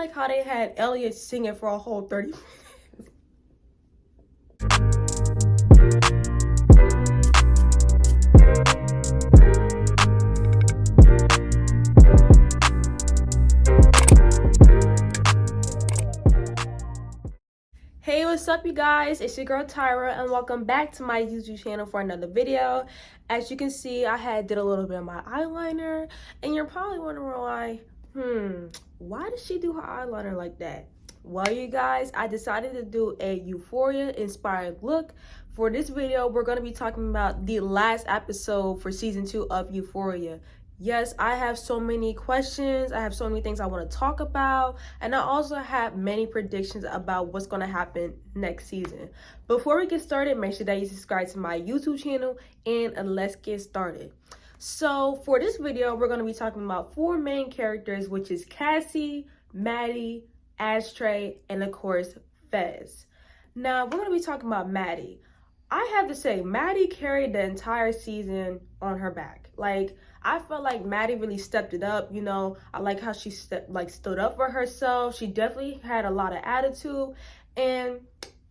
like how they had Elliot singing for a whole 30 minutes. Hey, what's up you guys? It's your girl Tyra and welcome back to my YouTube channel for another video. As you can see, I did a little bit of my eyeliner and you're probably wondering why did she do her eyeliner like that? Well, you guys, I decided to do a Euphoria inspired look. For this video, we're going to be talking about the last episode for season 2 of Euphoria. Yes, I have so many questions. I have so many things I want to talk about. And I also have many predictions about what's going to happen next season. Before we get started, make sure that you subscribe to my YouTube channel and let's get started. So for this video, we're going to be talking about 4 main characters, which is Cassie, Maddie, Ashtray, and of course, Fez. Now, we're going to be talking about Maddie. I have to say, Maddie carried the entire season on her back. Like, I felt like Maddie really stepped it up. You know, I like how she stood up for herself. She definitely had a lot of attitude, and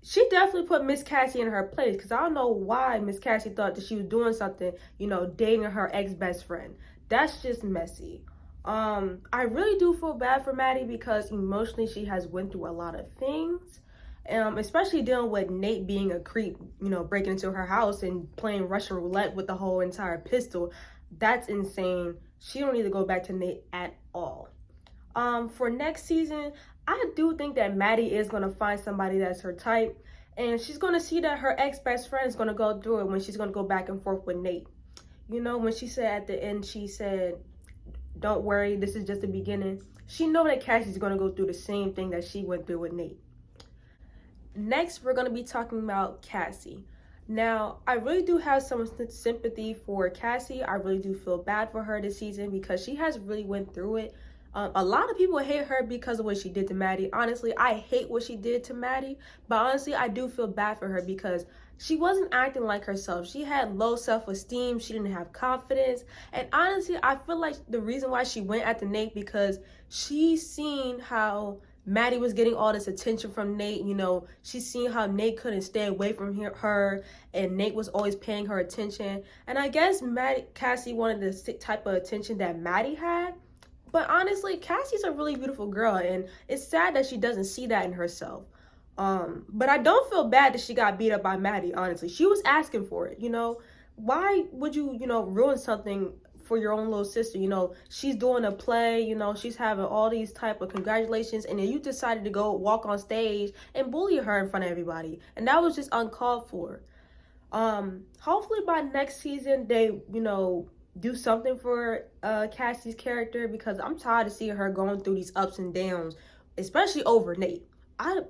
she definitely put Miss Cassie in her place, because I don't know why Miss Cassie thought that she was doing something, you know, dating her ex-best friend. That's just messy. I really do feel bad for Maddie because emotionally she has went through a lot of things. Especially dealing with Nate being a creep, you know, breaking into her house and playing Russian roulette with the whole entire pistol. That's insane. She don't need to go back to Nate at all. For next season, I do think that Maddie is going to find somebody that's her type, and she's going to see that her ex-best friend is going to go through it when she's going to go back and forth with Nate. You know, when she said at the end, she said, "Don't worry, this is just the beginning." She know that Cassie's going to go through the same thing that she went through with Nate. Next, we're going to be talking about Cassie. Now, I really do have some sympathy for Cassie. I really do feel bad for her this season because she has really went through it. A lot of people hate her because of what she did to Maddie. Honestly, I hate what she did to Maddie. But honestly, I do feel bad for her because she wasn't acting like herself. She had low self-esteem. She didn't have confidence. And honestly, I feel like the reason why she went at the Nate because she seen how Maddie was getting all this attention from Nate. You know, she's seen how Nate couldn't stay away from her, and Nate was always paying her attention. And I guess Cassie wanted the type of attention that Maddie had. But honestly, Cassie's a really beautiful girl, and it's sad that she doesn't see that in herself. But I don't feel bad that she got beat up by Maddie, honestly. She was asking for it, you know. Why would you, you know, ruin something for your own little sister? You know, she's doing a play, you know, she's having all these type of congratulations, and then you decided to go walk on stage and bully her in front of everybody, and that was just uncalled for. Hopefully by next season they, you know, do something for Cassie's character, because I'm tired of seeing her going through these ups and downs, especially over Nate. Out of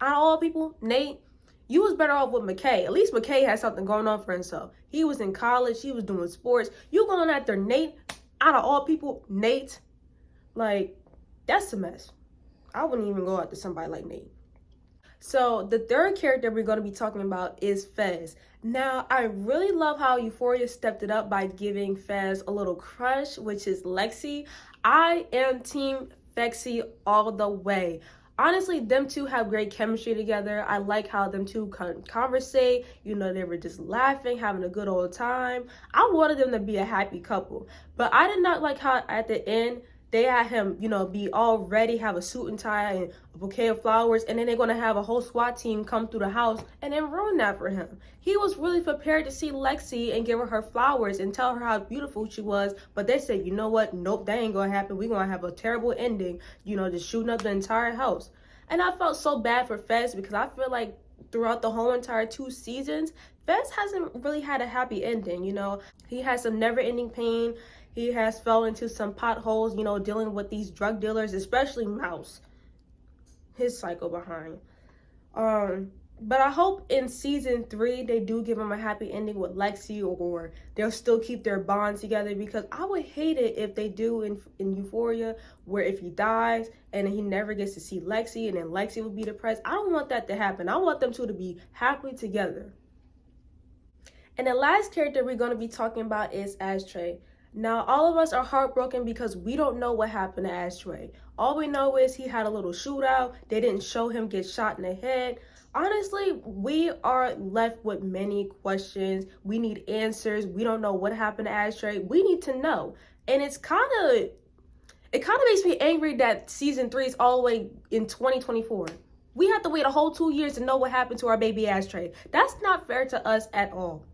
all people, Nate, you was better off with McKay. At least McKay had something going on for himself. He was in college. He was doing sports. You going after Nate? Out of all people, Nate? Like, that's a mess. I wouldn't even go after somebody like Nate. So the third character we're going to be talking about is Fez. Now, I really love how Euphoria stepped it up by giving Fez a little crush, which is Lexi. I am team Fexy all the way. Honestly, them two have great chemistry together. I like how them two conversate. You know, they were just laughing, having a good old time. I wanted them to be a happy couple. But I did not like how at the end, they had him, you know, be all ready, have a suit and tie and a bouquet of flowers, and then they're going to have a whole SWAT team come through the house and then ruin that for him. He was really prepared to see Lexi and give her flowers and tell her how beautiful she was, but they said, you know what, nope, that ain't going to happen. We're going to have a terrible ending, you know, just shooting up the entire house. And I felt so bad for Fez because I feel like throughout the whole entire 2 seasons, Fez hasn't really had a happy ending, you know. He has some never-ending pain. He has fell into some potholes, you know, dealing with these drug dealers, especially Mouse, his psycho behind. But I hope in season 3 they do give him a happy ending with Lexi, or they'll still keep their bonds together, because I would hate it if they do in Euphoria, where if he dies and he never gets to see Lexi and then Lexi will be depressed. I don't want that to happen. I want them two to be happily together. And the last character we're going to be talking about is Ashtray. Now, all of us are heartbroken because we don't know what happened to Ashtray. All we know is he had a little shootout. They didn't show him get shot in the head. Honestly, we are left with many questions. We need answers. We don't know what happened to Ashtray. We need to know. And it kind of makes me angry that season 3 is all the way in 2024. We have to wait a whole 2 years to know what happened to our baby Ashtray. That's not fair to us at all.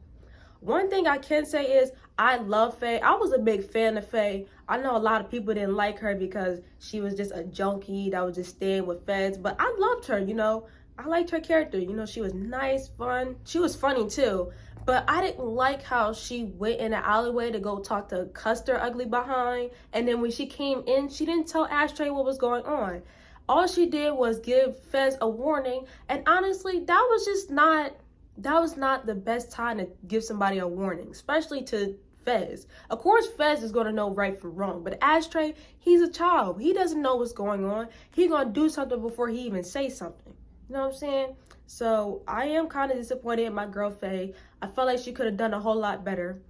One thing I can say is I love Faye. I was a big fan of Faye. I know a lot of people didn't like her because she was just a junkie that was just staying with feds, but I loved her, you know. I liked her character. You know, she was nice, fun. She was funny too. But I didn't like how she went in the alleyway to go talk to Custer ugly behind. And then when she came in, she didn't tell Ashtray what was going on. All she did was give Fez a warning. And honestly, that was not the best time to give somebody a warning, especially to Fez. Of course, Fez is going to know right from wrong, but Ashtray, he's a child. He doesn't know what's going on. He's going to do something before he even says something. You know what I'm saying? So I am kind of disappointed in my girl Faye. I felt like she could have done a whole lot better.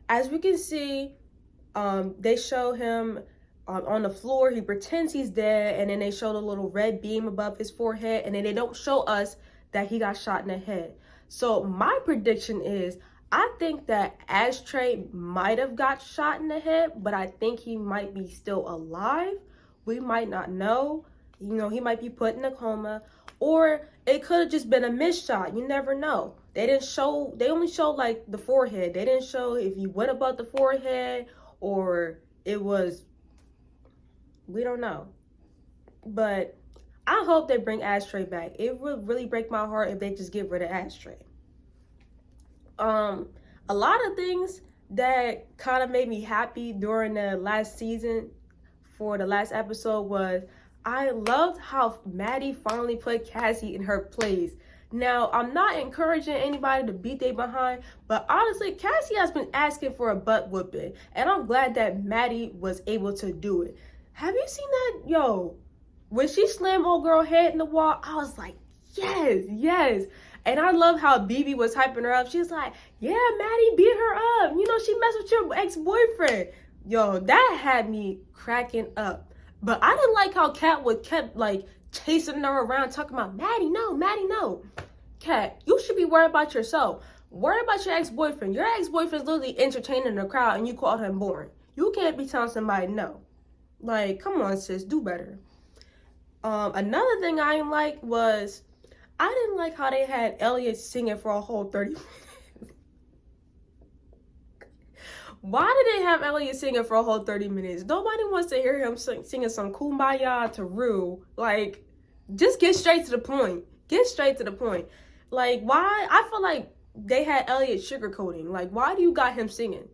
As we can see, they show him on the floor. He pretends he's dead, and then they show the little red beam above his forehead, and then they don't show us that he got shot in the head. So my prediction is, I think that Ashtray might have got shot in the head, but I think he might be still alive. We might not know. You know, he might be put in a coma, or it could have just been a missed shot. You never know. They only showed like the forehead. They didn't show if he went above the forehead or it was, we don't know. But I hope they bring Ashtray back. It would really break my heart if they just get rid of Ashtray. A lot of things that kind of made me happy during the last season for the last episode was I loved how Maddie finally put Cassie in her place. Now, I'm not encouraging anybody to beat their behind, but honestly, Cassie has been asking for a butt whooping, and I'm glad that Maddie was able to do it. Have you seen that? Yo, when she slammed old girl head in the wall, I was like, yes, yes. And I love how BB was hyping her up. She was like, yeah, Maddie, beat her up. You know, she messed with your ex-boyfriend. Yo, that had me cracking up. But I didn't like how Kat kept like chasing her around talking about, Maddie, no, Maddie, no. Kat, you should be worried about yourself. Worry about your ex-boyfriend. Your ex-boyfriend's literally entertaining the crowd and you called him boring. You can't be telling somebody no. Like, come on, sis, do better. Another thing I didn't like was, I didn't like how they had Elliot singing for a whole 30 minutes. Why did they have Elliot singing for a whole 30 minutes? Nobody wants to hear him singing some Kumbaya to Rue. Like, just get straight to the point. Get straight to the point. Like, why? I feel like they had Elliot sugarcoating. Like, why do you got him singing?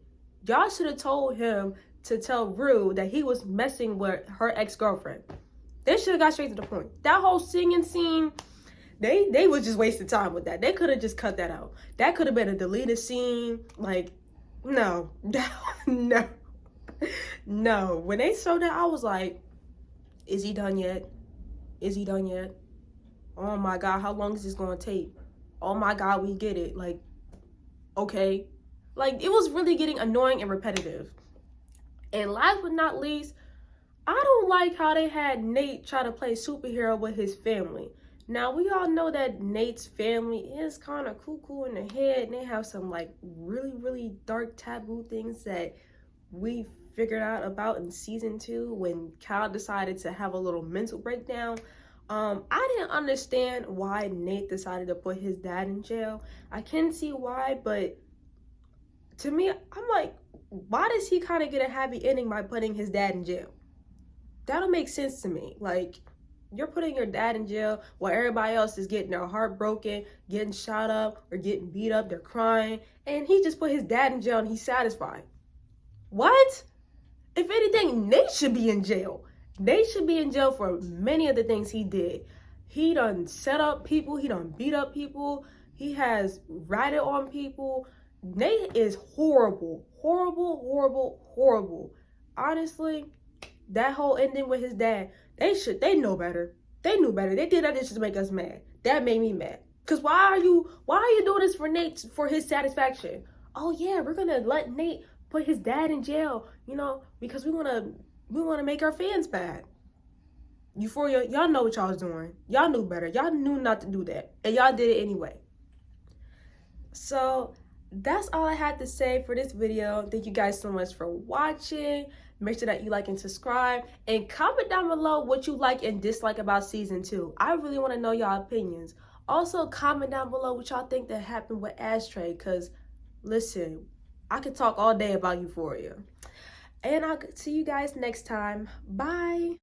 Y'all should have told him to tell Rue that he was messing with her ex-girlfriend. They should have got straight to the point. That whole singing scene, they was just wasting time with that. They could have just cut that out. That could have been a deleted scene. Like, no. No. No. When they showed that, I was like, is he done yet? Is he done yet? Oh my God, how long is this going to take? Oh my God, we get it. Like, okay. Like, it was really getting annoying and repetitive. And last but not least, I don't like how they had Nate try to play superhero with his family. Now, we all know that Nate's family is kind of cuckoo in the head, and they have some, like, really, really dark taboo things that we figured out about in season 2 when Kyle decided to have a little mental breakdown. I didn't understand why Nate decided to put his dad in jail. I can see why, but to me, I'm like, why does he kind of get a happy ending by putting his dad in jail? That don't make sense to me. Like, you're putting your dad in jail while everybody else is getting their heart broken, getting shot up, or getting beat up, they're crying, and he just put his dad in jail and he's satisfied. What? If anything, Nate should be in jail. Nate should be in jail for many of the things he did. He done set up people, he done beat up people, he has ratted on people. Nate is horrible, horrible, horrible, horrible. Honestly, that whole ending with his dad, they know better. They knew better. They did that just to make us mad. That made me mad. Cause why are you doing this for Nate, for his satisfaction? Oh yeah, we're gonna let Nate put his dad in jail, you know, because we wanna make our fans mad. Euphoria, y'all know what y'all was doing. Y'all knew better. Y'all knew not to do that. And y'all did it anyway. So that's all I had to say for this video. Thank you guys so much for watching. Make sure that you like and subscribe. And comment down below what you like and dislike about season 2. I really want to know y'all opinions. Also, comment down below what y'all think that happened with Ashtray. Because, listen, I could talk all day about Euphoria. And I'll see you guys next time. Bye.